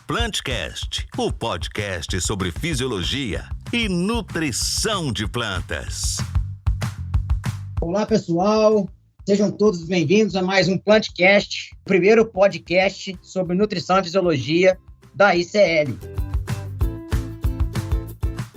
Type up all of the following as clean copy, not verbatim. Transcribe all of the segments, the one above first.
Plantcast, o podcast sobre fisiologia e nutrição de plantas. Olá, pessoal. Sejam todos bem-vindos a mais um Plantcast, o primeiro podcast sobre nutrição e fisiologia da ICL.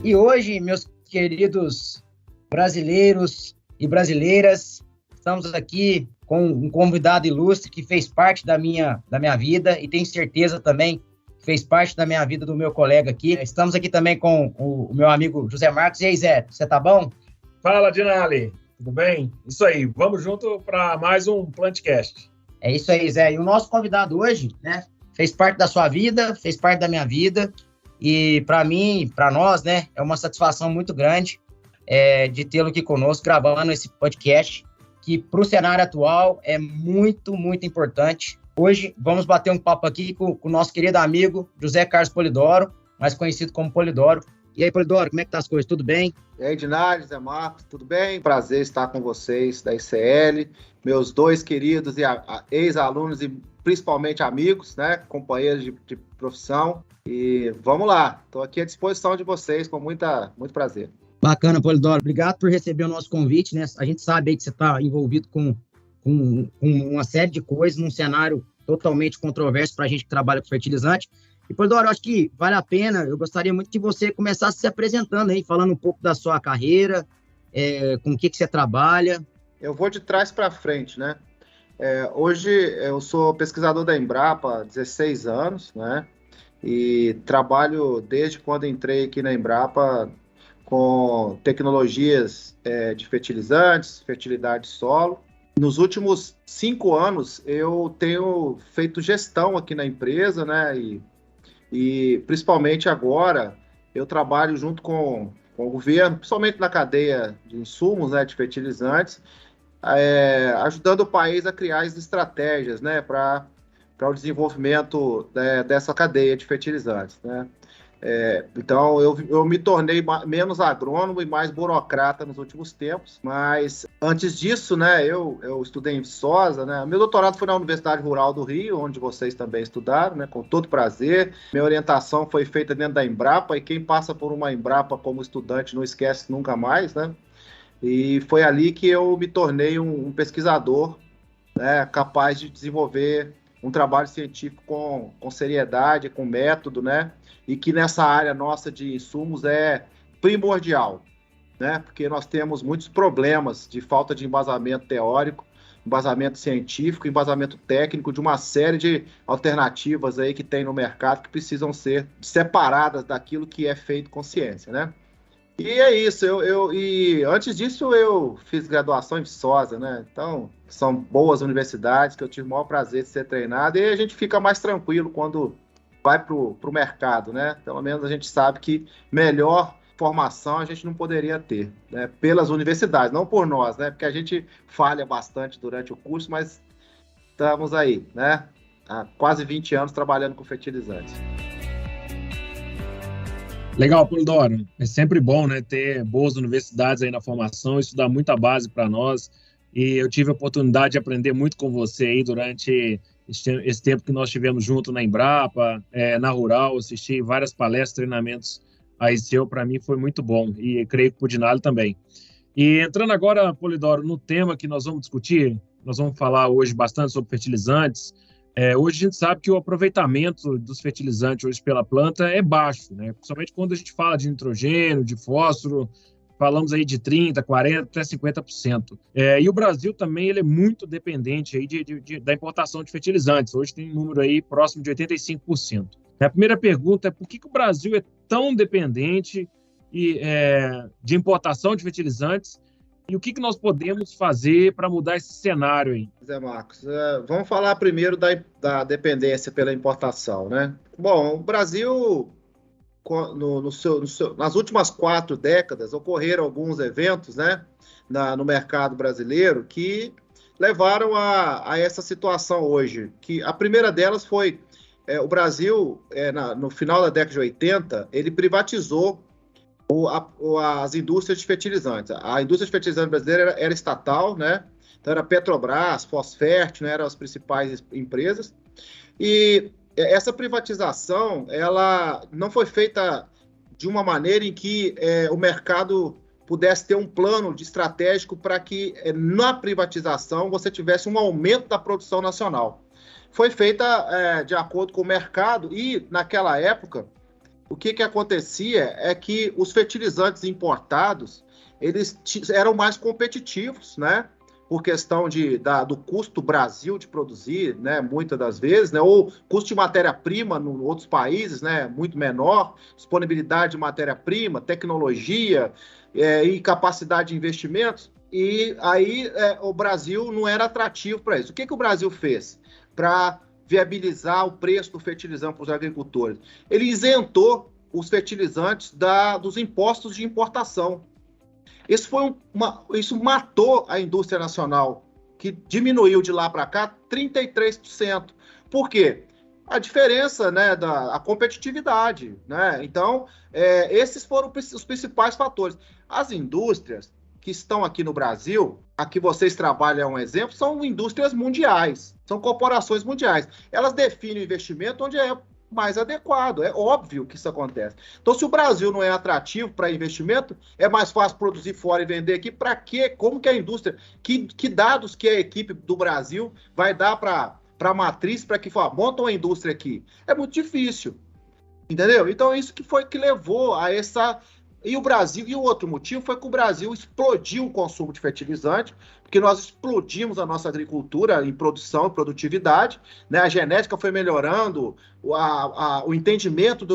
E hoje, meus queridos brasileiros e brasileiras, estamos aqui com um convidado ilustre que fez parte da minha vida e tenho certeza também que fez parte da minha vida do meu colega aqui. Estamos aqui também com o meu amigo José Marcos. E aí, Zé, você tá bom? Fala, Dinali. Tudo bem? Isso aí, vamos junto para mais um Plantcast. É isso aí, Zé. E o nosso convidado hoje, né, fez parte da sua vida, fez parte da minha vida, e para mim, para nós, né, é uma satisfação muito grande de tê-lo aqui conosco, gravando esse podcast, que para o cenário atual é muito, muito importante. Hoje vamos bater um papo aqui com o nosso querido amigo José Carlos Polidoro, mais conhecido como Polidoro. E aí, Polidoro, como é que tá as coisas? Tudo bem? E aí, Dinali, Zé Marcos, tudo bem? Prazer estar com vocês da ICL, meus dois queridos e ex-alunos e principalmente amigos, né? Companheiros de profissão. E vamos lá, estou aqui à disposição de vocês com muito prazer. Bacana, Polidoro. Obrigado por receber o nosso convite, né? A gente sabe aí que você está envolvido com uma série de coisas num cenário totalmente controverso para a gente que trabalha com fertilizante. E, Polidoro, eu acho que vale a pena, eu gostaria muito que você começasse se apresentando aí, falando um pouco da sua carreira, com o que você trabalha. Eu vou de trás para frente, né? Hoje eu sou pesquisador da Embrapa há 16 anos, né? E trabalho desde quando entrei aqui na Embrapa com tecnologias de fertilizantes, fertilidade de solo. Nos últimos 5 anos, eu tenho feito gestão aqui na empresa, né? E principalmente agora, eu trabalho junto com o governo, principalmente na cadeia de insumos, né, de fertilizantes, ajudando o país a criar as estratégias, né, para o desenvolvimento dessa cadeia de fertilizantes, né? Então, eu me tornei menos agrônomo e mais burocrata nos últimos tempos, mas antes disso, né, eu estudei em Viçosa, né, meu doutorado foi na Universidade Rural do Rio, onde vocês também estudaram, né, com todo prazer. Minha orientação foi feita dentro da Embrapa, e quem passa por uma Embrapa como estudante não esquece nunca mais, né, e foi ali que eu me tornei um pesquisador, né, capaz de desenvolver um trabalho científico com seriedade, com método, né? E que nessa área nossa de insumos é primordial, né? Porque nós temos muitos problemas de falta de embasamento teórico, embasamento científico, embasamento técnico, de uma série de alternativas aí que tem no mercado que precisam ser separadas daquilo que é feito com ciência, né? E é isso, e antes disso eu fiz graduação em Viçosa, né? Então, são boas universidades que eu tive o maior prazer de ser treinado, e a gente fica mais tranquilo quando vai para o mercado, né? Pelo menos a gente sabe que melhor formação a gente não poderia ter, né? Pelas universidades, não por nós, né? Porque a gente falha bastante durante o curso, mas estamos aí, né? Há quase 20 anos trabalhando com fertilizantes. Legal, Polidoro. É sempre bom, né, ter boas universidades aí na formação, isso dá muita base para nós, e eu tive a oportunidade de aprender muito com você aí durante esse tempo que nós tivemos junto na Embrapa, na Rural, assisti várias palestras, treinamentos aí seu, para mim foi muito bom, e creio que para o Dinali também. E entrando agora, Polidoro, no tema que nós vamos discutir, nós vamos falar hoje bastante sobre fertilizantes. Hoje a gente sabe que o aproveitamento dos fertilizantes hoje pela planta é baixo, né? Principalmente quando a gente fala de nitrogênio, de fósforo, falamos aí de 30%, 40%, até 50%. E o Brasil também ele é muito dependente aí da importação de fertilizantes. Hoje tem um número aí próximo de 85%. A primeira pergunta é por que o Brasil é tão dependente de importação de fertilizantes? E o que nós podemos fazer para mudar esse cenário aí? Zé Marcos, vamos falar primeiro da dependência pela importação, né? Bom, o Brasil, nas últimas 4 décadas, ocorreram alguns eventos, né, no mercado brasileiro que levaram a essa situação hoje. Que a primeira delas foi o Brasil, no final da década de 80, ele privatizou as indústrias de fertilizantes. A indústria de fertilizantes brasileira era estatal, né? Então era Petrobras, Fosfert, né? Eram as principais empresas. E essa privatização, ela não foi feita de uma maneira em que o mercado pudesse ter um plano estratégico para que na privatização você tivesse um aumento da produção nacional. Foi feita de acordo com o mercado e, naquela época, o que acontecia é que os fertilizantes importados, eles eram mais competitivos, né? Por questão do custo Brasil de produzir, né, muitas das vezes, né, ou custo de matéria-prima em outros países, né, muito menor, disponibilidade de matéria-prima, tecnologia e capacidade de investimentos, e aí o Brasil não era atrativo para isso. O que o Brasil fez para viabilizar o preço do fertilizante para os agricultores? Ele isentou os fertilizantes dos impostos de importação. Isso matou a indústria nacional, que diminuiu de lá para cá 33%. Por quê? A diferença, né, a competitividade, né? Então, esses foram os principais fatores. As indústrias que estão aqui no Brasil, aqui vocês trabalham, é um exemplo, são indústrias mundiais, são corporações mundiais. Elas definem o investimento onde é mais adequado. É óbvio que isso acontece. Então, se o Brasil não é atrativo para investimento, é mais fácil produzir fora e vender aqui. Para quê? Como que a indústria, que dados que a equipe do Brasil vai dar para a matriz para que monta uma indústria aqui? É muito difícil. Entendeu? Então, isso que levou a essa... E o Brasil, e o outro motivo foi que o Brasil explodiu o consumo de fertilizante, porque nós explodimos a nossa agricultura em produção e produtividade, né? A genética foi melhorando, o entendimento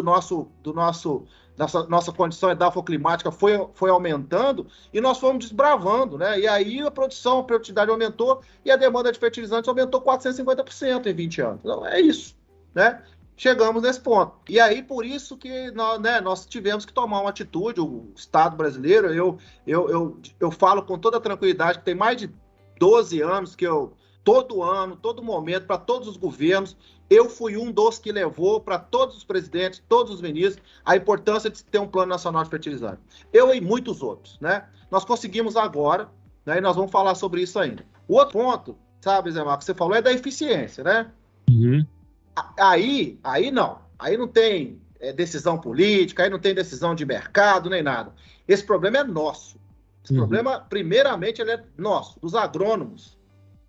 nossa condição edafoclimática foi aumentando e nós fomos desbravando, né? E aí a produção, a produtividade aumentou e a demanda de fertilizantes aumentou 450% em 20 anos. Então, é isso, né? Chegamos nesse ponto. E aí, por isso que nós tivemos que tomar uma atitude, o Estado brasileiro, eu falo com toda tranquilidade que tem mais de 12 anos que todo ano, todo momento, para todos os governos, eu fui um dos que levou para todos os presidentes, todos os ministros, a importância de ter um plano nacional de fertilizante. Eu e muitos outros, né? Nós conseguimos agora, né, e nós vamos falar sobre isso ainda. O outro ponto, sabe, Zé Marcos, que você falou, é da eficiência, né? Uhum. Aí não tem decisão política, aí não tem decisão de mercado, nem nada. Esse problema é nosso. Esse problema, primeiramente, ele é nosso, dos agrônomos.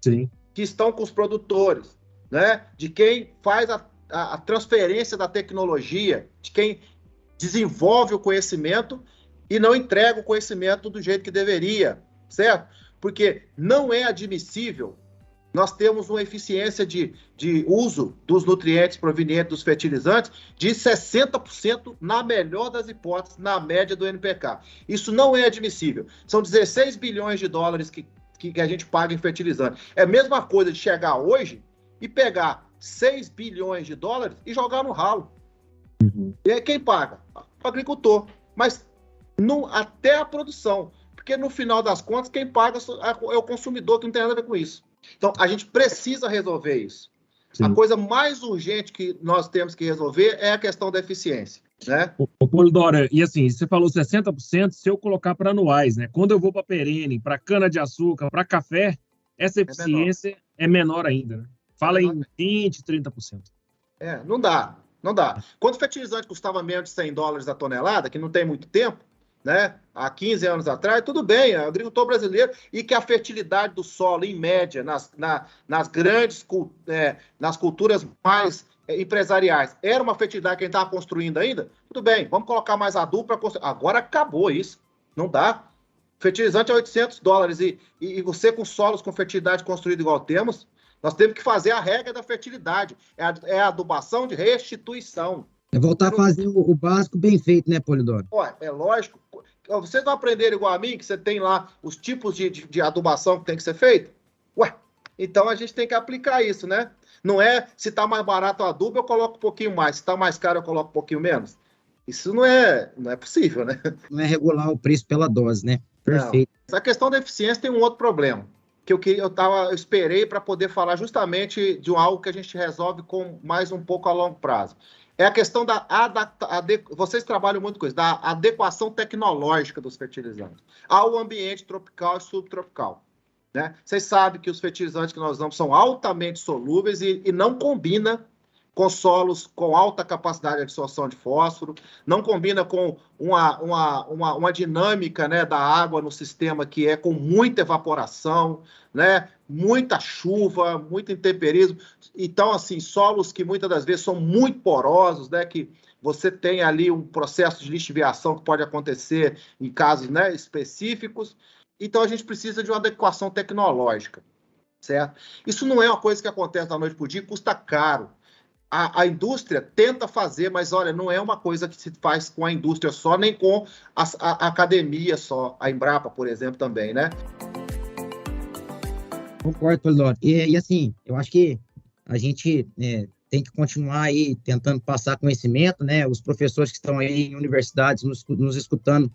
Sim. Que estão com os produtores, né? De quem faz a transferência da tecnologia, de quem desenvolve o conhecimento e não entrega o conhecimento do jeito que deveria, certo? Porque não é admissível nós temos uma eficiência de uso dos nutrientes provenientes dos fertilizantes de 60% na melhor das hipóteses, na média do NPK. Isso não é admissível. São 16 bilhões de dólares que a gente paga em fertilizante. É a mesma coisa de chegar hoje e pegar 6 bilhões de dólares e jogar no ralo. Uhum. E aí quem paga? O agricultor. Mas até a produção. Porque no final das contas, quem paga é o consumidor, que não tem nada a ver com isso. Então, a gente precisa resolver isso. Sim. A coisa mais urgente que nós temos que resolver é a questão da eficiência, né? Ô, Polidoro, e assim, você falou 60%, se eu colocar para anuais, né? Quando eu vou para perene, para cana-de-açúcar, para café, essa eficiência é menor ainda, né? Fala em 20%, 30%. Não dá. Quando o fertilizante custava menos de $100 a tonelada, que não tem muito tempo, né? Há 15 anos atrás, tudo bem, o agricultor brasileiro, e que a fertilidade do solo, em média, nas grandes, nas culturas mais empresariais, era uma fertilidade que a gente estava construindo ainda, tudo bem, vamos colocar mais adubo para construir. Agora acabou isso, não dá. Fertilizante é $800 e você com solos com fertilidade construída igual temos, nós temos que fazer a regra da fertilidade, é a adubação de restituição. É voltar a fazer o básico bem feito, né, Polidoro? É lógico. Vocês não aprenderam igual a mim, que você tem lá os tipos de adubação que tem que ser feito? Então a gente tem que aplicar isso, né? Não é se está mais barato o adubo, eu coloco um pouquinho mais. Se está mais caro, eu coloco um pouquinho menos. Isso não é possível, né? Não é regular o preço pela dose, né? Perfeito. Não. A questão da eficiência tem um outro problema, que eu esperei para poder falar justamente de algo que a gente resolve com mais um pouco a longo prazo. É a questão vocês trabalham muito com isso, da adequação tecnológica dos fertilizantes ao ambiente tropical e subtropical, né? Vocês sabem que os fertilizantes que nós usamos são altamente solúveis e não combina com solos com alta capacidade de absorção de fósforo, não combina com uma dinâmica, né, da água no sistema que é com muita evaporação, né, muita chuva, muito intemperismo. Então, assim, solos que muitas das vezes são muito porosos, né, que você tem ali um processo de lixiviação que pode acontecer em casos, né, específicos. Então, a gente precisa de uma adequação tecnológica, certo? Isso não é uma coisa que acontece da noite para o dia, custa caro. A indústria tenta fazer, mas, olha, não é uma coisa que se faz com a indústria só, nem com a academia só, a Embrapa, por exemplo, também, né? Concordo, Polidoro. E assim, eu acho que a gente tem que continuar aí tentando passar conhecimento, né? Os professores que estão aí em universidades nos escutando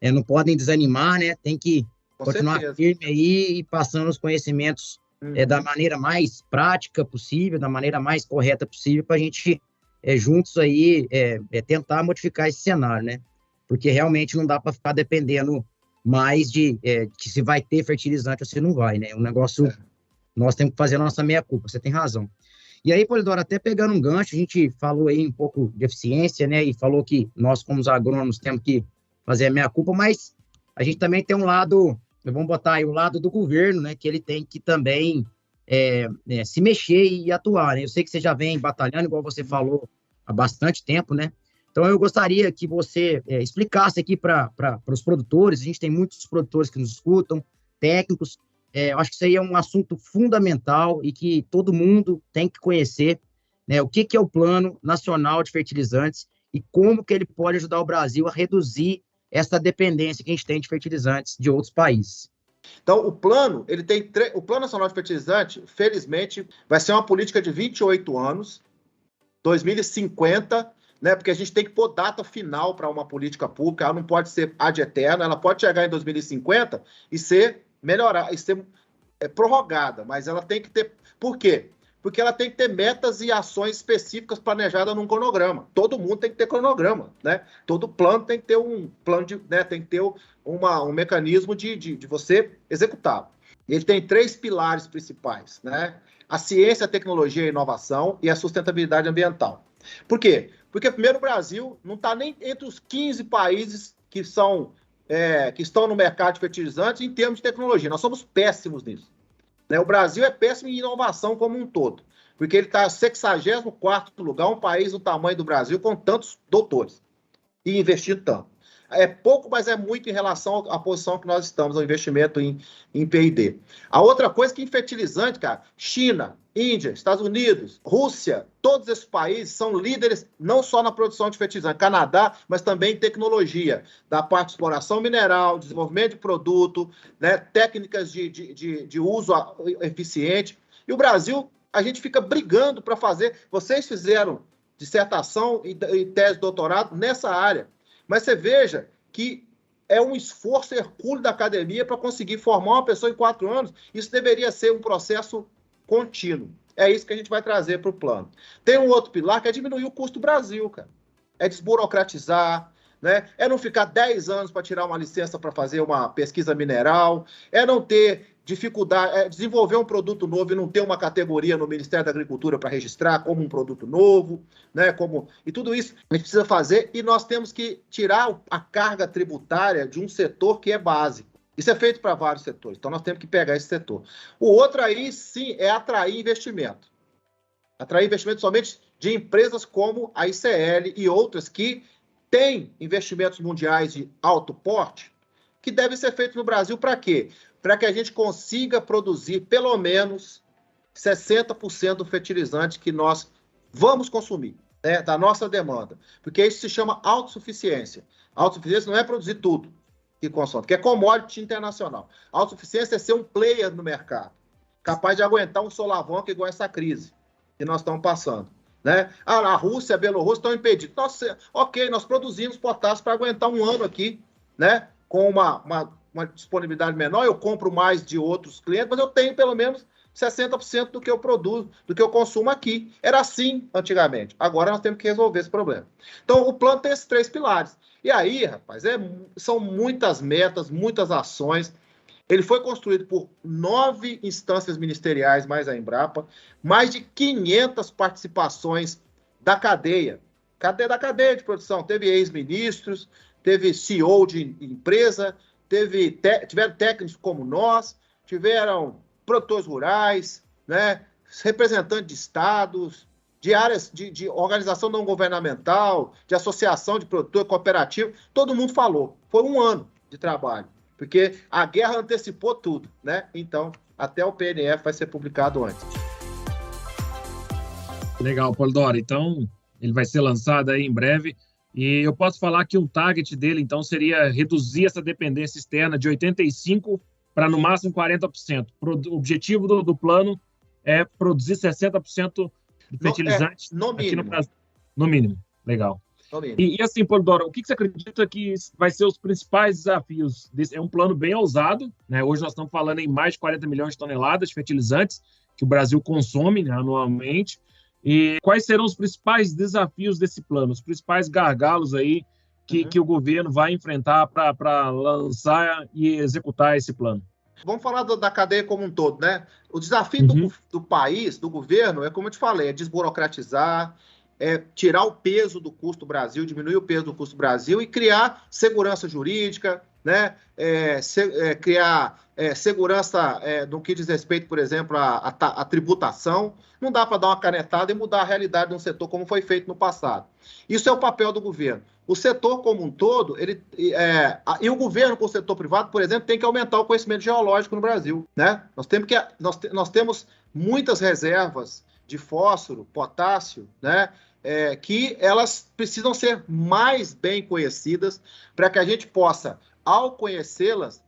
não podem desanimar, né? Tem que continuar firme aí e passando os conhecimentos da maneira mais prática possível, da maneira mais correta possível, para a gente juntos aí tentar modificar esse cenário, né? Porque realmente não dá para ficar dependendo mais de que se vai ter fertilizante ou se não vai, né? Um negócio, nós temos que fazer a nossa meia-culpa, você tem razão. E aí, Polidoro, até pegando um gancho, a gente falou aí um pouco de eficiência, né? E falou que nós, como os agrônomos, temos que fazer a meia-culpa, mas a gente também tem um lado, vamos botar aí o lado do governo, né? Que ele tem que também se mexer e atuar, né? Eu sei que você já vem batalhando, igual você falou, há bastante tempo, né? Então, eu gostaria que você explicasse aqui para os produtores, a gente tem muitos produtores que nos escutam, técnicos, eu acho que isso aí é um assunto fundamental e que todo mundo tem que conhecer, né? O que é o Plano Nacional de Fertilizantes e como que ele pode ajudar o Brasil a reduzir essa dependência que a gente tem de fertilizantes de outros países. Então, o plano, o Plano Nacional de Fertilizante, felizmente, vai ser uma política de 28 anos, 2050, né? Porque a gente tem que pôr data final para uma política pública, ela não pode ser ad eterno, ela pode chegar em 2050 e ser melhorada, e ser prorrogada, mas ela tem que ter... Por quê? Porque ela tem que ter metas e ações específicas planejadas num cronograma. Todo mundo tem que ter cronograma, né? Todo plano tem que ter um plano de, né? Tem que ter um mecanismo de você executar. Ele tem 3 pilares principais, né? A ciência, a tecnologia, a inovação e a sustentabilidade ambiental. Por quê? Porque, primeiro, o Brasil não está nem entre os 15 países que estão no mercado de fertilizantes em termos de tecnologia. Nós somos péssimos nisso. O Brasil é péssimo em inovação como um todo, porque ele está em 64º lugar, um país do tamanho do Brasil, com tantos doutores, e investindo tanto. É pouco, mas é muito em relação à posição que nós estamos, ao investimento em P&D. A outra coisa que em fertilizante, cara, China, Índia, Estados Unidos, Rússia, todos esses países são líderes não só na produção de fertilizante, Canadá, mas também em tecnologia, da parte de exploração mineral, desenvolvimento de produto, né, técnicas de uso eficiente. E o Brasil, a gente fica brigando para fazer. Vocês fizeram dissertação e tese de doutorado nessa área. Mas você veja que é um esforço hercúleo da academia para conseguir formar uma pessoa em 4 anos. Isso deveria ser um processo contínuo. É isso que a gente vai trazer para o plano. Tem um outro pilar que é diminuir o custo do Brasil, cara. É desburocratizar, né? É não ficar 10 anos para tirar uma licença para fazer uma pesquisa mineral, é não ter dificuldade, é desenvolver um produto novo e não ter uma categoria no Ministério da Agricultura para registrar como um produto novo, né? E tudo isso a gente precisa fazer e nós temos que tirar a carga tributária de um setor que é básico. Isso é feito para vários setores, então nós temos que pegar esse setor. O outro aí, sim, é atrair investimento. Atrair investimento somente de empresas como a ICL e outras que têm investimentos mundiais de alto porte, que devem ser feitos no Brasil para quê? Para que a gente consiga produzir pelo menos 60% do fertilizante que nós vamos consumir, né, da nossa demanda. Porque isso se chama autossuficiência. Autossuficiência não é produzir tudo que consome, porque é commodity internacional. Autossuficiência é ser um player no mercado, capaz de aguentar um solavanco igual essa crise que nós estamos passando. Né? A Rússia e a Bielorrússia estão impedidos. Ok, nós produzimos potássio para aguentar um ano aqui, né, com uma disponibilidade menor, eu compro mais de outros clientes, mas eu tenho pelo menos 60% do que eu produzo, do que eu consumo aqui. Era assim antigamente. Agora nós temos que resolver esse problema. Então, o plano tem esses 3 pilares. E aí, rapaz, são muitas metas, muitas ações. Ele foi construído por 9 instâncias ministeriais, mais a Embrapa, mais de 500 participações da cadeia de produção. Teve ex-ministros, teve CEO de empresa, tiveram técnicos como nós, tiveram produtores rurais, né, representantes de estados, de áreas de organização não governamental, de associação de produtor cooperativo, todo mundo falou. Foi um ano de trabalho, porque a guerra antecipou tudo, né? Então, até o PNF vai ser publicado antes. Legal, Polidoro. Então, ele vai ser lançado aí em breve. E eu posso falar que um target dele, então, seria reduzir essa dependência externa de 85% para, no máximo, 40%. O objetivo do plano é produzir 60% de fertilizante no aqui no mínimo. Brasil. No mínimo. Legal. No mínimo. E assim, Polidoro, o que você acredita que vai ser os principais desafios? É um plano bem ousado, né? Hoje nós estamos falando em mais de 40 milhões de toneladas de fertilizantes que o Brasil consome, né, anualmente. E quais serão os principais desafios desse plano, os principais gargalos aí que o governo vai enfrentar para lançar e executar esse plano? Vamos falar da cadeia como um todo, né? O desafio do país, do governo, é como eu te falei, é desburocratizar, é tirar o peso do custo Brasil, diminuir o peso do custo Brasil e criar segurança jurídica, né? Criar segurança no que diz respeito, por exemplo, à tributação. Não dá para dar uma canetada e mudar a realidade de um setor como foi feito no passado. Isso é o papel do governo. O setor como um todo, e o governo com o setor privado, por exemplo, tem que aumentar o conhecimento geológico no Brasil, né? Nós temos muitas reservas de fósforo, potássio, né? Que elas precisam ser mais bem conhecidas para que a gente possa, ao conhecê-las,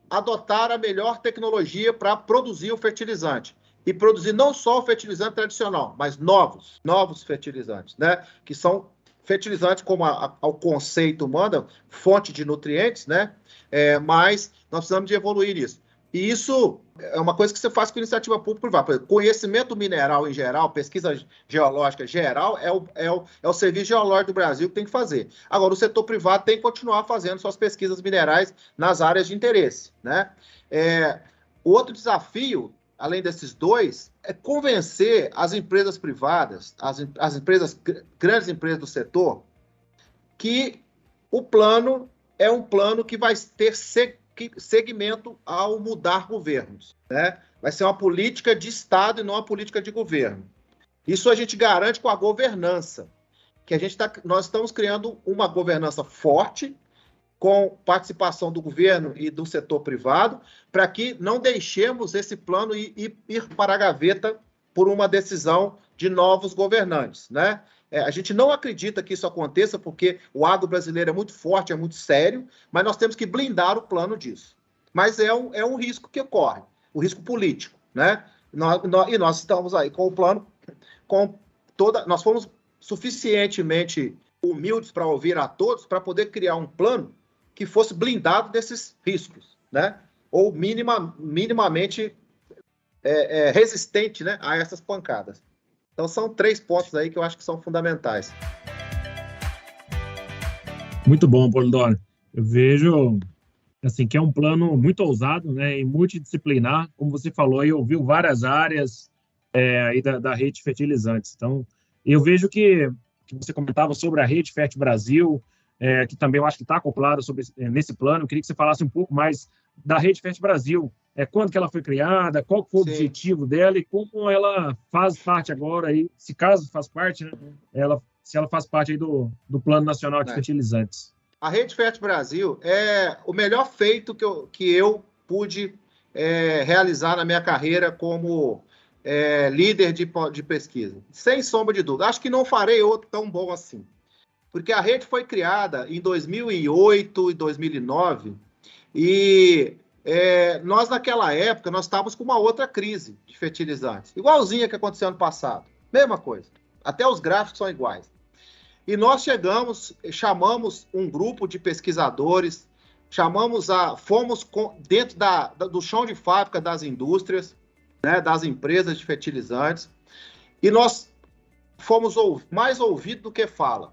adotar a melhor tecnologia para produzir o fertilizante. E produzir não só o fertilizante tradicional, mas novos fertilizantes, né? Que são fertilizantes, como o conceito manda, fonte de nutrientes, né? Mas nós precisamos de evoluir isso. E isso é uma coisa que você faz com iniciativa pública-privada. Por exemplo, conhecimento mineral em geral, pesquisa geológica geral, é o Serviço Geológico do Brasil que tem que fazer. Agora, o setor privado tem que continuar fazendo suas pesquisas minerais nas áreas de interesse, né? O outro desafio, além desses dois, é convencer as empresas privadas, grandes empresas do setor, que o plano é um plano que vai ter segmento ao mudar governos, né? Vai ser uma política de Estado e não uma política de governo. Isso a gente garante com a governança, que nós estamos criando uma governança forte, com participação do governo e do setor privado, para que não deixemos esse plano ir para a gaveta por uma decisão de novos governantes, né? A gente não acredita que isso aconteça, porque o agro brasileiro é muito forte, é muito sério, mas nós temos que blindar o plano disso. Mas é um risco que ocorre, o risco político, né? E nós estamos aí com o plano, nós fomos suficientemente humildes para ouvir a todos, para poder criar um plano que fosse blindado desses riscos, né? Ou minimamente resistente, né, a essas pancadas. Então, são 3 pontos aí que eu acho que são fundamentais. Muito bom, Polidoro. Eu vejo assim, que é um plano muito ousado, né, e multidisciplinar, como você falou, e ouviu várias áreas aí da rede de fertilizantes. Então, eu vejo que você comentava sobre a Rede Fértil Brasil, que também eu acho que está acoplada nesse plano. Eu queria que você falasse um pouco mais da Rede Fértil Brasil. Quando que ela foi criada, qual foi o objetivo dela e como ela faz parte agora, aí, se caso faz parte, né, se ela faz parte aí do Plano Nacional de Fertilizantes. A Rede Fértil Brasil é o melhor feito que eu pude realizar na minha carreira como líder de pesquisa. Sem sombra de dúvida. Acho que não farei outro tão bom assim. Porque a rede foi criada em 2008 e 2009 e nós, naquela época, nós estávamos com uma outra crise de fertilizantes, igualzinha que aconteceu ano passado, mesma coisa, até os gráficos são iguais. E nós chamamos um grupo de pesquisadores, fomos dentro do chão de fábrica das indústrias, né, das empresas de fertilizantes, e nós fomos mais ouvidos do que fala.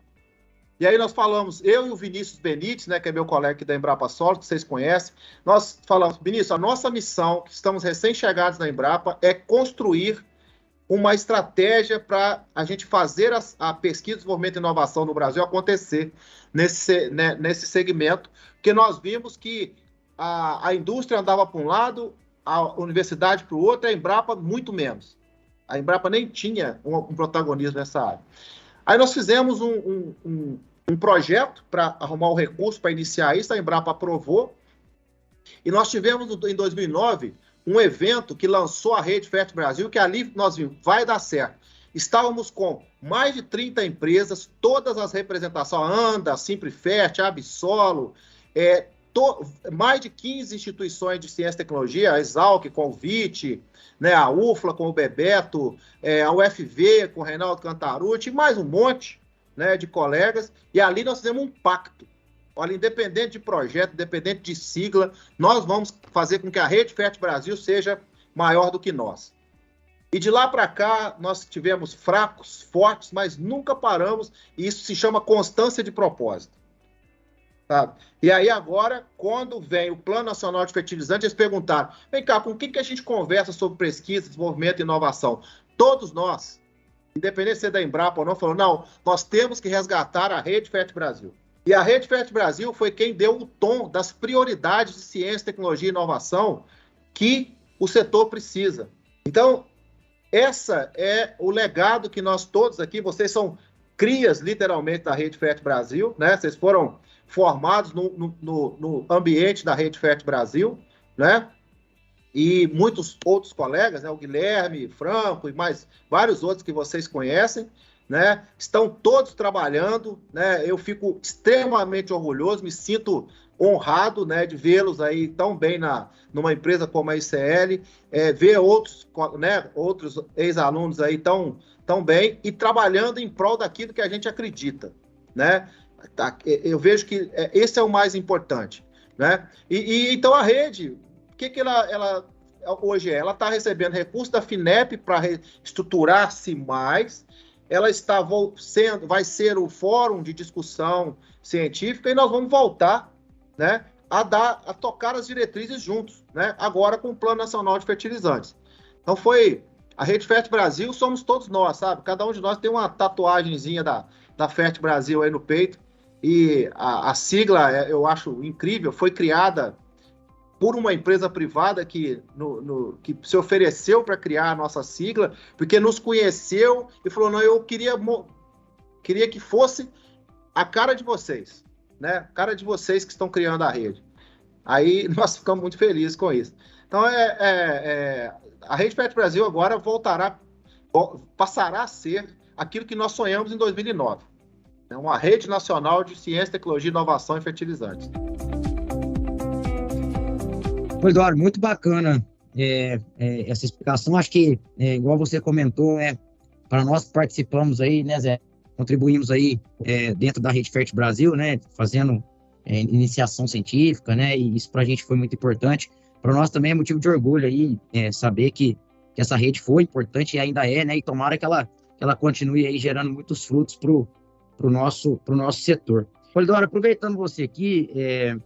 E aí nós falamos, eu e o Vinícius Benites, né, que é meu colega aqui da Embrapa Solo, que vocês conhecem, nós falamos, Vinícius, a nossa missão, que estamos recém-chegados na Embrapa, é construir uma estratégia para a gente fazer a pesquisa, desenvolvimento e inovação no Brasil acontecer nesse segmento, porque nós vimos que a indústria andava para um lado, a universidade para o outro, a Embrapa muito menos. A Embrapa nem tinha um protagonismo nessa área. Aí nós fizemos um projeto para arrumar o recurso para iniciar isso, a Embrapa aprovou, e nós tivemos em 2009 um evento que lançou a Rede Fert Brasil, que ali nós vimos, vai dar certo. Estávamos com mais de 30 empresas, todas as representações, a ANDA, a Simplifert, a Absolo, mais de 15 instituições de ciência e tecnologia, a Exalc com o VIT, né, a UFLA com o Bebeto, a UFV com o Reinaldo Cantarucci, mais um monte, né, de colegas, e ali nós fizemos um pacto. Olha, independente de projeto, independente de sigla, nós vamos fazer com que a Rede Fert Brasil seja maior do que nós. E de lá para cá, nós tivemos fracos, fortes, mas nunca paramos, e isso se chama constância de propósito. Tá? E aí agora, quando vem o Plano Nacional de Fertilizantes, eles perguntaram, vem cá, com quem que a gente conversa sobre pesquisa, desenvolvimento e inovação? Todos nós, independente de ser da Embrapa ou não, falaram, não, nós temos que resgatar a Rede Fert Brasil. E a Rede Fert Brasil foi quem deu o tom das prioridades de ciência, tecnologia e inovação que o setor precisa. Então, esse é o legado que nós todos aqui, vocês são crias, literalmente, da Rede Fert Brasil, né? Vocês foram formados no ambiente da Rede Fert Brasil, né? E muitos outros colegas, né? O Guilherme, Franco e mais vários outros que vocês conhecem, né? Estão todos trabalhando, né? Eu fico extremamente orgulhoso, me sinto honrado, né, de vê-los aí tão bem numa empresa como a ICL, ver outros, né, outros ex-alunos aí tão bem e trabalhando em prol daquilo que a gente acredita, né? Eu vejo que esse é o mais importante, né? Então a rede, o que ela hoje é? Ela está recebendo recursos da FINEP para estruturar-se mais. Ela vai ser o fórum de discussão científica e nós vamos voltar, né, a tocar as diretrizes juntos, né, agora com o Plano Nacional de Fertilizantes. Então a Rede Fert Brasil somos todos nós, sabe? Cada um de nós tem uma tatuagenzinha da Fert Brasil aí no peito e a sigla, eu acho incrível, foi criada por uma empresa privada que se ofereceu para criar a nossa sigla, porque nos conheceu e falou, não, eu queria que fosse a cara de vocês, né? A cara de vocês que estão criando a rede. Aí nós ficamos muito felizes com isso. Então, a Rede Fert Brasil agora passará a ser aquilo que nós sonhamos em 2009. É uma rede nacional de ciência, tecnologia, inovação e fertilizantes. Eduardo, muito bacana essa explicação. Acho que, igual você comentou, para nós que participamos aí, né, Zé, contribuímos aí dentro da Rede Fert Brasil, né, fazendo iniciação científica, né, e isso para a gente foi muito importante. Para nós também é motivo de orgulho aí saber que essa rede foi importante e ainda né, e tomara que ela continue aí gerando muitos frutos pro nosso setor. Eduardo, aproveitando você aqui,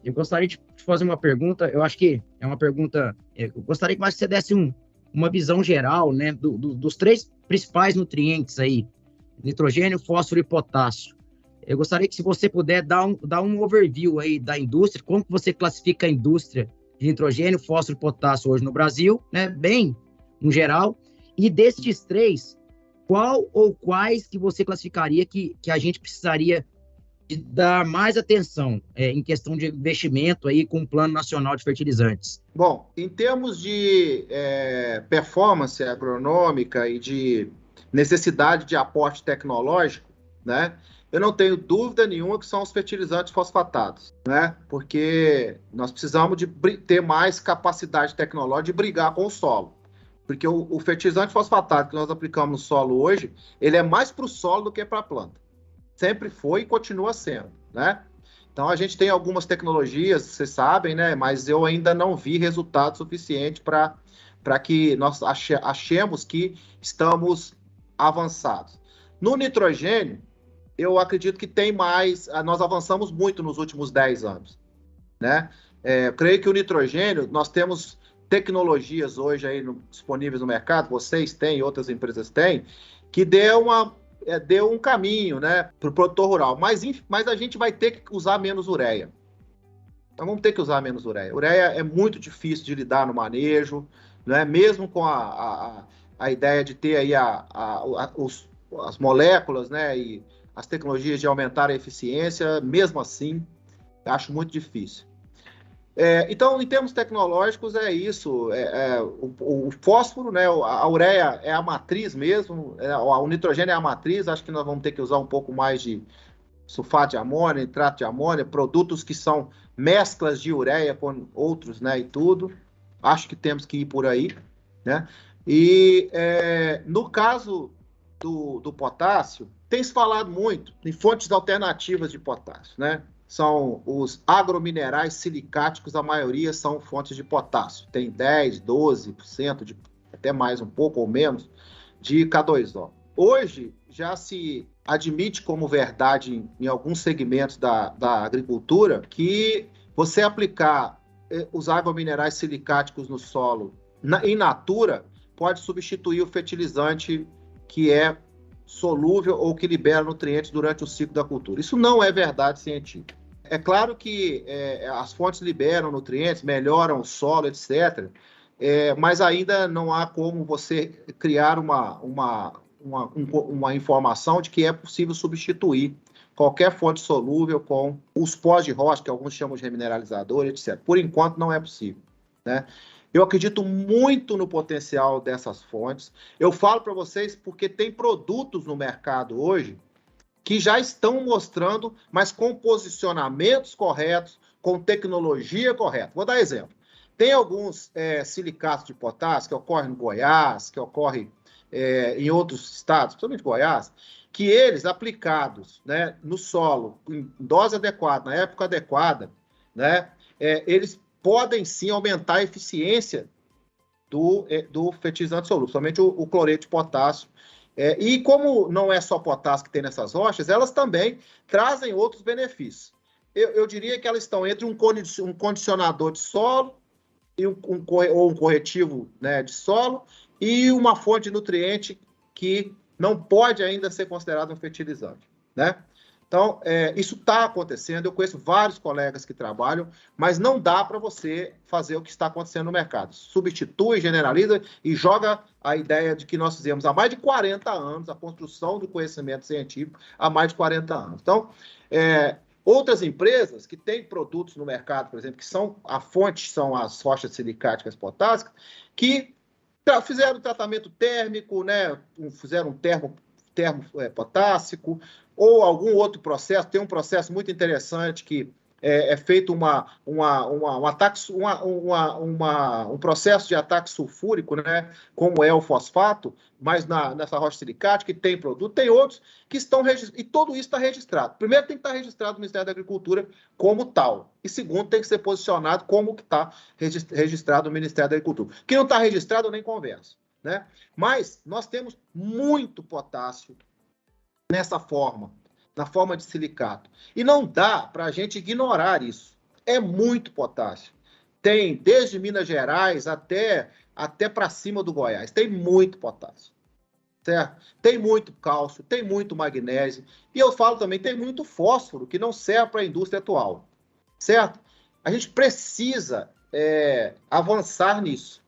eu gostaria de te fazer uma pergunta, eu acho que é uma pergunta, eu gostaria que mais você desse uma visão geral, né, dos três principais nutrientes aí, nitrogênio, fósforo e potássio. Eu gostaria que, se você puder, dar um overview aí da indústria, como que você classifica a indústria de nitrogênio, fósforo e potássio hoje no Brasil, né, bem no geral, e destes três, qual ou quais que você classificaria que a gente precisaria de dar mais atenção em questão de investimento aí com o Plano Nacional de Fertilizantes? Bom, em termos de performance agronômica e de necessidade de aporte tecnológico, né, eu não tenho dúvida nenhuma que são os fertilizantes fosfatados, né, porque nós precisamos de ter mais capacidade tecnológica de brigar com o solo. Porque o fertilizante fosfatado que nós aplicamos no solo hoje, ele é mais para o solo do que para a planta. Sempre foi e continua sendo, né? Então, a gente tem algumas tecnologias, vocês sabem, né? Mas eu ainda não vi resultado suficiente para que nós achemos que estamos avançados. No nitrogênio, eu acredito que tem mais... Nós avançamos muito nos últimos 10 anos, né? Eu creio que o nitrogênio, nós temos tecnologias hoje aí disponíveis no mercado, vocês têm, outras empresas têm, que deu um caminho, né, para o produtor rural. Mas a gente vai ter que usar menos ureia. Então vamos ter que usar menos ureia. Ureia é muito difícil de lidar no manejo, né? Mesmo com a ideia de ter aí as moléculas, né, e as tecnologias de aumentar a eficiência, mesmo assim, acho muito difícil. Então, em termos tecnológicos, é isso. O fósforo, né, a ureia é a matriz mesmo, o nitrogênio é a matriz, acho que nós vamos ter que usar um pouco mais de sulfato de amônia, nitrato de amônia, produtos que são mesclas de ureia com outros, né, e tudo. Acho que temos que ir por aí, né? E no caso do potássio, tem se falado muito em fontes alternativas de potássio, né? São os agrominerais silicáticos, a maioria são fontes de potássio. Tem 10, 12%, até mais um pouco ou menos, de K2O. Hoje, já se admite como verdade em alguns segmentos da agricultura que você aplicar os agrominerais silicáticos no solo in natura pode substituir o fertilizante que é solúvel ou que libera nutrientes durante o ciclo da cultura. Isso não é verdade científica. É claro que as fontes liberam nutrientes, melhoram o solo, etc., mas ainda não há como você criar uma informação de que é possível substituir qualquer fonte solúvel com os pós de rocha, que alguns chamam de remineralizador, etc. Por enquanto, não é possível, né? Eu acredito muito no potencial dessas fontes. Eu falo para vocês porque tem produtos no mercado hoje que já estão mostrando, mas com posicionamentos corretos, com tecnologia correta. Vou dar exemplo. Tem alguns silicatos de potássio que ocorrem no Goiás, que ocorrem em outros estados, principalmente Goiás, que eles, aplicados, né, no solo, em dose adequada, na época adequada, né, eles podem sim aumentar a eficiência do fertilizante solúvel, somente o cloreto de potássio. E como não é só potássio que tem nessas rochas, elas também trazem outros benefícios. Eu diria que elas estão entre um condicionador de solo e ou um corretivo, né, de solo e uma fonte de nutriente que não pode ainda ser considerado um fertilizante, né? Então, isso está acontecendo, eu conheço vários colegas que trabalham, mas não dá para você fazer o que está acontecendo no mercado. Substitui, generaliza e joga a ideia de que nós fizemos há mais de 40 anos, a construção do conhecimento científico há mais de 40 anos. Então, outras empresas que têm produtos no mercado, por exemplo, que a fonte são as rochas silicáticas potássicas, que fizeram tratamento térmico, né, fizeram um termo potássico, ou algum outro processo. Tem um processo muito interessante que é feito um processo de ataque sulfúrico, né, como é o fosfato, mas nessa rocha silicática, que tem produto, tem outros que estão registrados, e tudo isso está registrado. Primeiro, tem que estar registrado no Ministério da Agricultura como tal, e segundo, tem que ser posicionado como que está registrado no Ministério da Agricultura. Que não está registrado, eu nem converso, né? Mas nós temos muito potássio nessa forma, na forma de silicato. E não dá para a gente ignorar isso. É muito potássio. Tem desde Minas Gerais até para cima do Goiás. Tem muito potássio. Certo? Tem muito cálcio, tem muito magnésio. E eu falo também, tem muito fósforo que não serve para a indústria atual. Certo? A gente precisa avançar nisso.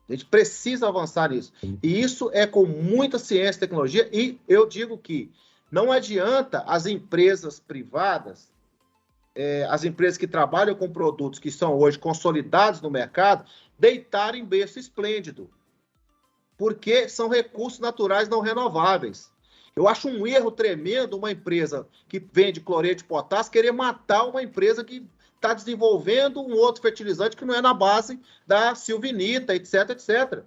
A gente precisa avançar nisso. E isso é com muita ciência e tecnologia. E eu digo que não adianta as empresas privadas, as empresas que trabalham com produtos que são hoje consolidados no mercado, deitarem berço esplêndido. Porque são recursos naturais não renováveis. Eu acho um erro tremendo uma empresa que vende cloreto de potássio querer matar uma empresa que está desenvolvendo um outro fertilizante que não é na base da silvinita, etc, etc.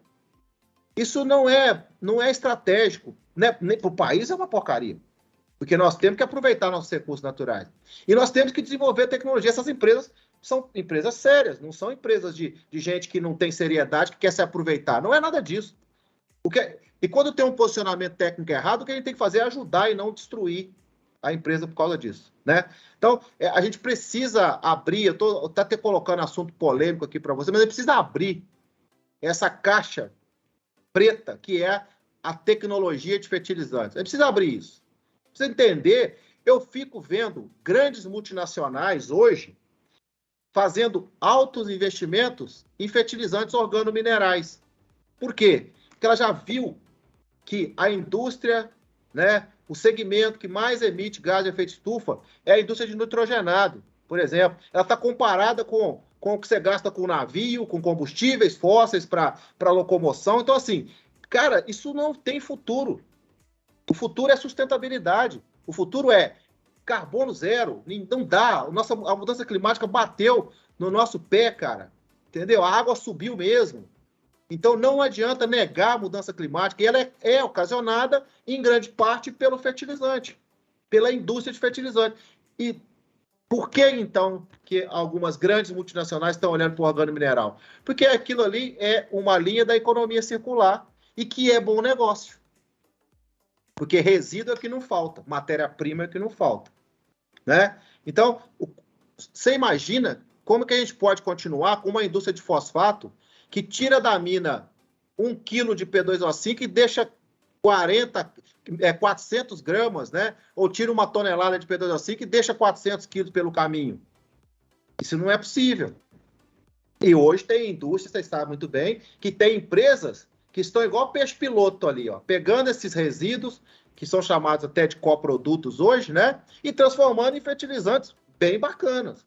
Isso não é estratégico. Né? Para o país é uma porcaria. Porque nós temos que aproveitar nossos recursos naturais. E nós temos que desenvolver tecnologia. Essas empresas são empresas sérias, não são empresas de gente que não tem seriedade, que quer se aproveitar. Não é nada disso. E quando tem um posicionamento técnico errado, o que a gente tem que fazer é ajudar e não destruir a empresa por causa disso, né? Então, a gente precisa abrir, eu estou até colocando assunto polêmico aqui para você, mas a gente precisa abrir essa caixa preta que é a tecnologia de fertilizantes. A gente precisa abrir isso. Precisa entender, eu fico vendo grandes multinacionais hoje fazendo altos investimentos em fertilizantes organominerais. Por quê? Porque ela já viu que a indústria, né, o segmento que mais emite gás de efeito estufa é a indústria de nitrogenado, por exemplo. Ela está comparada com o que você gasta com navio, com combustíveis fósseis para locomoção. Então, assim, cara, isso não tem futuro. O futuro é sustentabilidade. O futuro é carbono zero. Não dá. A mudança climática bateu no nosso pé, cara. Entendeu? A água subiu mesmo. Então, não adianta negar a mudança climática. E ela é ocasionada, em grande parte, pelo fertilizante, pela indústria de fertilizante. E por que, então, que algumas grandes multinacionais estão olhando para o organomineral? Porque aquilo ali é uma linha da economia circular e que é bom negócio. Porque resíduo é que não falta, matéria-prima é que não falta, né? Então, você imagina como que a gente pode continuar com uma indústria de fosfato que tira da mina 1 quilo de P2O5 e deixa 400 gramas, né? Ou tira 1 tonelada de P2O5 e deixa 400 quilos pelo caminho. Isso não é possível. E hoje tem indústria, vocês sabem muito bem, que tem empresas que estão igual peixe-piloto ali, ó, pegando esses resíduos, que são chamados até de coprodutos hoje, né? E transformando em fertilizantes bem bacanas,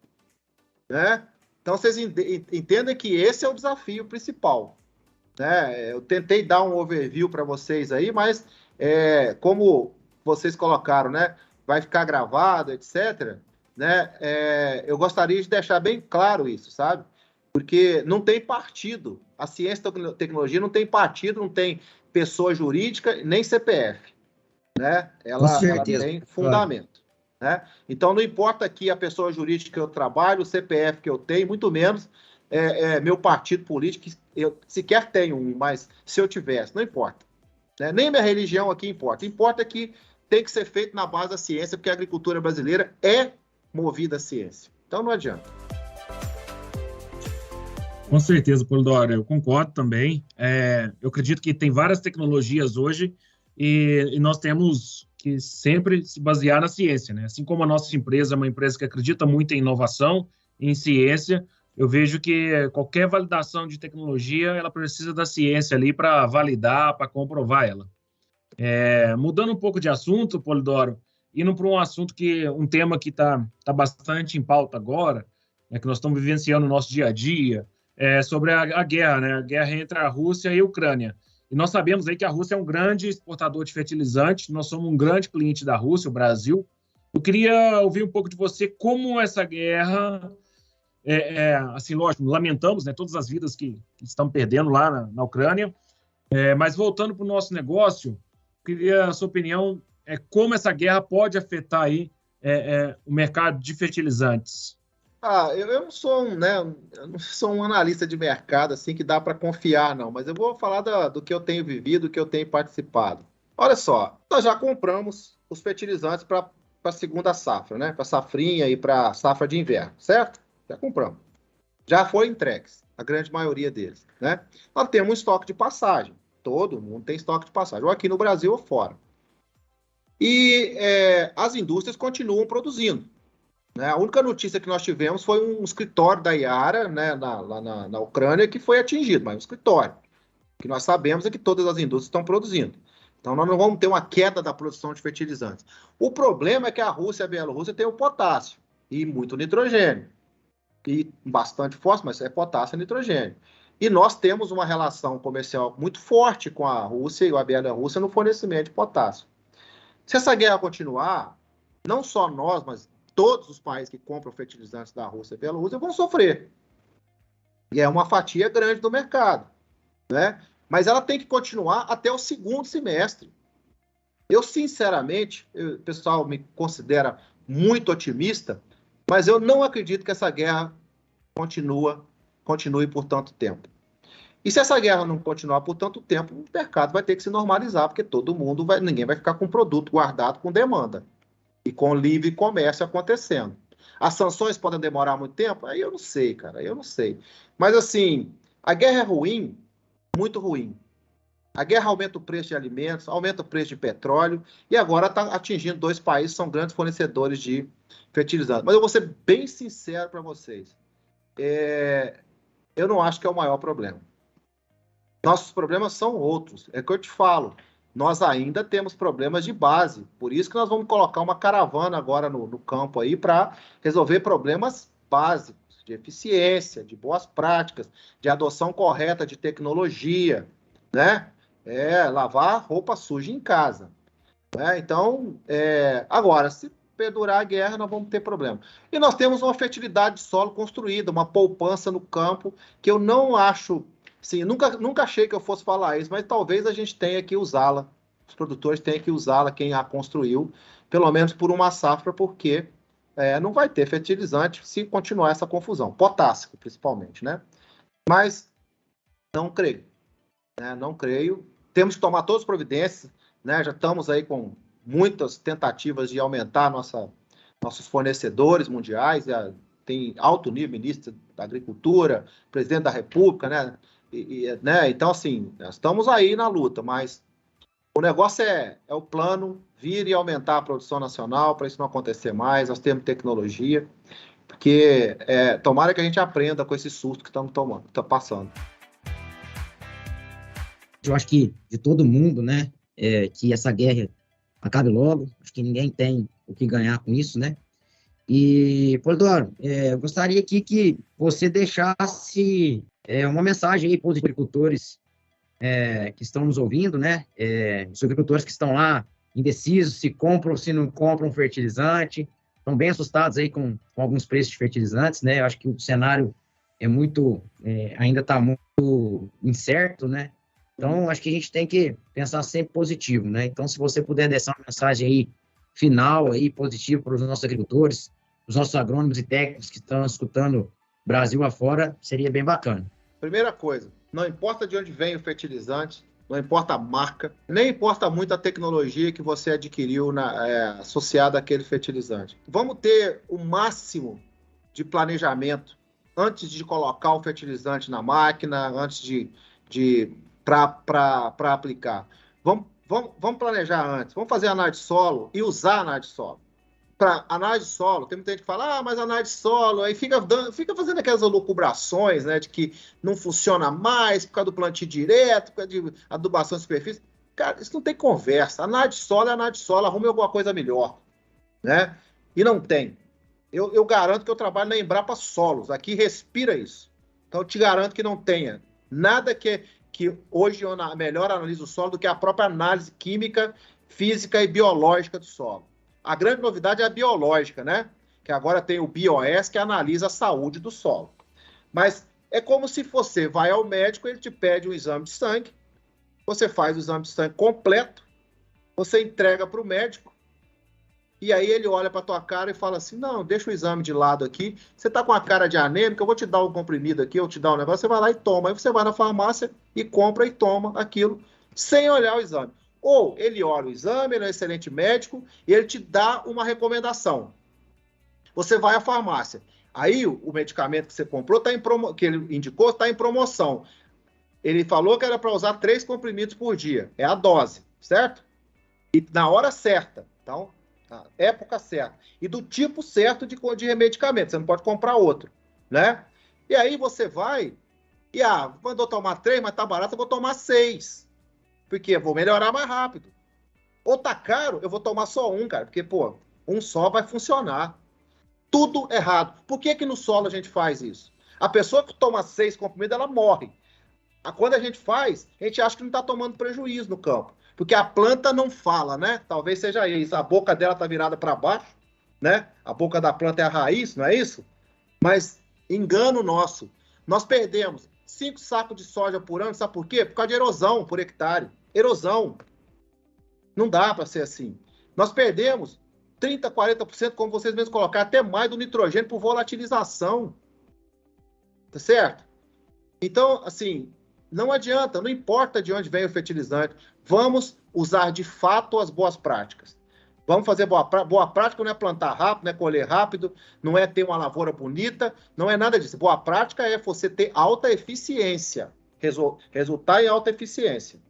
né? Então, vocês entendem que esse é o desafio principal, né? Eu tentei dar um overview para vocês aí, mas como vocês colocaram, né? Vai ficar gravado, etc., né? Eu gostaria de deixar bem claro isso, sabe? Porque não tem partido. A ciência e tecnologia não tem partido, não tem pessoa jurídica, nem CPF, né? Ela tem fundamento, né? Então, não importa aqui a pessoa jurídica que eu trabalho, o CPF que eu tenho, muito menos meu partido político, eu sequer tenho um, mas se eu tivesse, não importa, né? Nem minha religião aqui importa. Importa que tem que ser feito na base da ciência, porque a agricultura brasileira é movida à ciência. Então, não adianta. Com certeza, Polidoro, eu concordo também. Eu acredito que tem várias tecnologias hoje e nós temos que sempre se basear na ciência, né? Assim como a nossa empresa é uma empresa que acredita muito em inovação, em ciência, eu vejo que qualquer validação de tecnologia, ela precisa da ciência ali para validar, para comprovar ela. Mudando um pouco de assunto, Polidoro, indo para um tema que está bastante em pauta agora, que nós estamos vivenciando no nosso dia a dia, sobre a guerra, né? A guerra entre a Rússia e a Ucrânia. E nós sabemos aí que a Rússia é um grande exportador de fertilizantes, nós somos um grande cliente da Rússia, o Brasil. Eu queria ouvir um pouco de você como essa guerra, assim, lógico, lamentamos, né, todas as vidas que estão perdendo lá na Ucrânia, mas voltando para o nosso negócio, queria a sua opinião, como essa guerra pode afetar aí o mercado de fertilizantes. Eu não sou eu não sou um analista de mercado assim que dá para confiar, não, mas eu vou falar do que eu tenho vivido, do que eu tenho participado. Olha só, nós já compramos os fertilizantes para a segunda safra, né? Para a safrinha e para a safra de inverno, certo? Já compramos. Já foi entregues, a grande maioria deles, né? Nós temos um estoque de passagem. Todo mundo tem estoque de passagem, ou aqui no Brasil ou fora. E as indústrias continuam produzindo. A única notícia que nós tivemos foi um escritório da Yara, né, lá na Ucrânia, que foi atingido, mas um escritório. O que nós sabemos é que todas as indústrias estão produzindo. Então, nós não vamos ter uma queda da produção de fertilizantes. O problema é que a Rússia e a Bielorrússia têm o potássio e muito nitrogênio. E bastante fósforo, mas é potássio e nitrogênio. E nós temos uma relação comercial muito forte com a Rússia e a Bielorrússia no fornecimento de potássio. Se essa guerra continuar, não só nós, mas todos os países que compram fertilizantes da Rússia e Bielorrússia vão sofrer. E é uma fatia grande do mercado, né? Mas ela tem que continuar até o segundo semestre. Eu, sinceramente, o pessoal me considera muito otimista, mas eu não acredito que essa guerra continue por tanto tempo. E se essa guerra não continuar por tanto tempo, o mercado vai ter que se normalizar, porque ninguém vai ficar com produto guardado com demanda. e com livre comércio acontecendo. As sanções podem demorar muito tempo? Aí eu não sei, cara, eu não sei. Mas, assim, a guerra é ruim, muito ruim. A guerra aumenta o preço de alimentos, aumenta o preço de petróleo, e agora está atingindo 2 países que são grandes fornecedores de fertilizantes. Mas eu vou ser bem sincero para vocês. Eu não acho que é o maior problema. Nossos problemas são outros. É o que eu te falo. Nós ainda temos problemas de base. Por isso que nós vamos colocar uma caravana agora no campo aí para resolver problemas básicos de eficiência, de boas práticas, de adoção correta de tecnologia, né? Lavar roupa suja em casa. Né? Então, agora, se perdurar a guerra, nós vamos ter problema. E nós temos uma fertilidade de solo construída, uma poupança no campo, que eu não acho... Sim, nunca achei que eu fosse falar isso, mas talvez a gente tenha que usá-la. Os produtores tenham que usá-la, quem a construiu, pelo menos por uma safra, porque não vai ter fertilizante se continuar essa confusão. Potássico, principalmente, né? Mas não creio. Né? Não creio. Temos que tomar todas as providências, né? Já estamos aí com muitas tentativas de aumentar nossos fornecedores mundiais. Tem alto nível, ministro da Agricultura, presidente da República, né? Né? Então, assim, nós estamos aí na luta, mas o negócio é o plano vir e aumentar a produção nacional para isso não acontecer mais. Nós temos tecnologia, porque tomara que a gente aprenda com esse susto que estamos passando. Eu acho que de todo mundo, né, que essa guerra acabe logo. Acho que ninguém tem o que ganhar com isso, né? E, Polidoro, eu gostaria aqui que você deixasse uma mensagem aí para os agricultores que estão nos ouvindo, né? Os agricultores que estão lá indecisos se compram ou se não compram fertilizante, estão bem assustados aí com alguns preços de fertilizantes, né? Eu acho que o cenário ainda está muito incerto, né? Então, acho que a gente tem que pensar sempre positivo, né? Então, se você puder deixar uma mensagem aí final, aí, positiva para os nossos agricultores, os nossos agrônomos e técnicos que estão escutando Brasil afora, seria bem bacana. Primeira coisa, não importa de onde vem o fertilizante, não importa a marca, nem importa muito a tecnologia que você adquiriu associada àquele fertilizante. Vamos ter o máximo de planejamento antes de colocar o fertilizante na máquina, antes para aplicar. Vamos planejar antes, vamos fazer análise de solo e usar a análise de solo. Para análise de solo, tem muita gente que fala, mas análise de solo, aí fica fazendo aquelas lucubrações, né, de que não funciona mais por causa do plantio direto, por causa de adubação de superfície. Cara, isso não tem conversa. Análise de solo é análise de solo, arrume alguma coisa melhor, né? E não tem. Eu garanto que eu trabalho na Embrapa Solos, aqui respira isso. Então eu te garanto que não tenha nada que hoje eu melhor analiso o solo do que a própria análise química, física e biológica do solo. A grande novidade é a biológica, né? Que agora tem o BIOS, que analisa a saúde do solo. Mas é como se você vai ao médico, ele te pede um exame de sangue, você faz o exame de sangue completo, você entrega para o médico, e aí ele olha para a tua cara e fala assim, não, deixa o exame de lado aqui, você está com a cara de anêmica, eu vou te dar um comprimido aqui, eu vou te dar um negócio, você vai lá e toma. Aí você vai na farmácia e compra e toma aquilo, sem olhar o exame. Ou ele olha o exame, ele é um excelente médico, e ele te dá uma recomendação. Você vai à farmácia. Aí o medicamento que você comprou, que ele indicou, está em promoção. Ele falou que era para usar 3 comprimidos por dia. É a dose, certo? E na hora certa. Então, na época certa. E do tipo certo de medicamento. Você não pode comprar outro, né? E aí você vai e, mandou tomar 3, mas tá barato, eu vou tomar 6. Porque eu vou melhorar mais rápido. Ou tá caro, eu vou tomar só um, cara. Porque, um só vai funcionar. Tudo errado. Por que no solo a gente faz isso? A pessoa que toma 6 comprimidos, ela morre. Quando a gente faz, a gente acha que não tá tomando prejuízo no campo. Porque a planta não fala, né? Talvez seja isso. A boca dela tá virada para baixo, né? A boca da planta é a raiz, não é isso? Mas engano nosso. Nós perdemos 5 sacos de soja por ano, sabe por quê? Por causa de erosão por hectare. Erosão. Não dá para ser assim. Nós perdemos 30%, 40%, como vocês mesmos colocaram, até mais do nitrogênio por volatilização. Tá certo? Então, assim, não adianta, não importa de onde vem o fertilizante, vamos usar de fato as boas práticas. Vamos fazer boa prática, não é plantar rápido, não é colher rápido, não é ter uma lavoura bonita, não é nada disso. Boa prática é você ter alta eficiência, resultar em alta eficiência.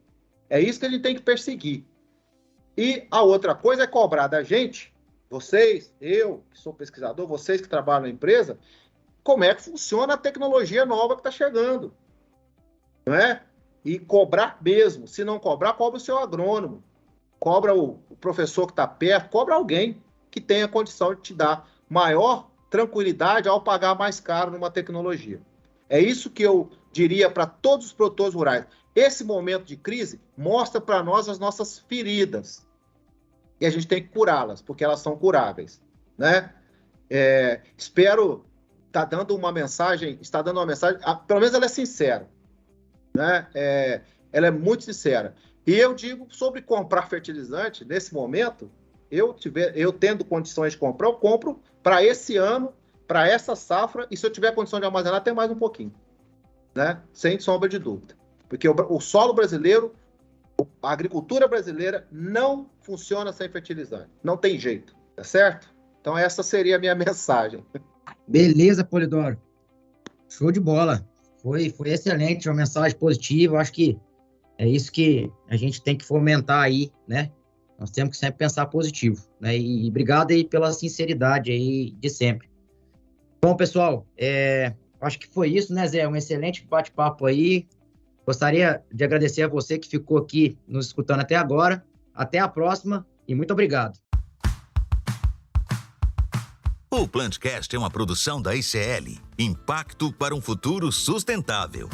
É isso que a gente tem que perseguir. E a outra coisa é cobrar da gente, vocês, eu, que sou pesquisador, vocês que trabalham na empresa, como é que funciona a tecnologia nova que está chegando. Não é? E cobrar mesmo. Se não cobrar, cobra o seu agrônomo. Cobra o professor que está perto, cobra alguém que tenha condição de te dar maior tranquilidade ao pagar mais caro numa tecnologia. É isso que eu diria para todos os produtores rurais. Esse momento de crise mostra para nós as nossas feridas. E a gente tem que curá-las, porque elas são curáveis. Né? Espero estar dando uma mensagem, pelo menos ela é sincera. Né? Ela é muito sincera. E eu digo sobre comprar fertilizante, nesse momento, eu tendo condições de comprar, eu compro para esse ano, para essa safra, e se eu tiver condição de armazenar, até mais um pouquinho. Né? Sem sombra de dúvida. Porque o solo brasileiro, a agricultura brasileira não funciona sem fertilizante. Não tem jeito, tá certo? Então essa seria a minha mensagem. Beleza, Polidoro. Show de bola. Foi excelente, uma mensagem positiva. Eu acho que é isso que a gente tem que fomentar aí, né? Nós temos que sempre pensar positivo, né? E obrigado aí pela sinceridade aí de sempre. Bom, pessoal, acho que foi isso, né, Zé? Um excelente bate-papo aí. Gostaria de agradecer a você que ficou aqui nos escutando até agora. Até a próxima e muito obrigado. O Plantcast é uma produção da ICL, Impacto para um Futuro Sustentável.